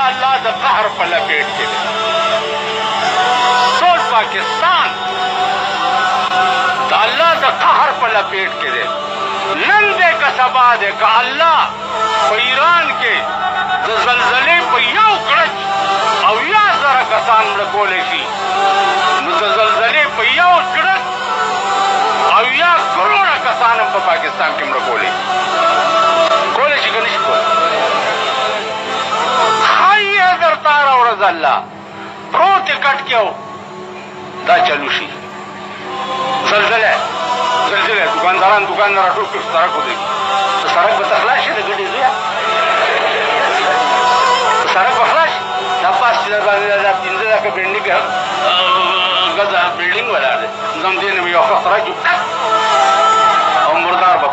الله د قهر په لپیټ کې دی. ټول پاکستان د الله د قهر په لپیټ کې دی. نن دی که سبا دی که الله په ایران کې د زلزلې په یو ګړچ 80,000 کسان مړه کولی شي، نو د زلزلې په یو ګړچ 80 کروڑه کسان هم په پاکستان کې مړه کولی شي که نه شي کولی؟ ښایي یې درته هره ورځ الله پروت یې کټ کې دا چلو شي. زلزله دکانداران دکان نه راټول کړي سړک ودرېږي. سړک به ته خلاص شي د ګډې زویه، سړک به خلاص شي. دا پاس چې در باندې دا 15 لکه بلډینګ ګزه بلډینګ ولاړ دی، زم دې نه یو ښه سړک جوړ او مردار به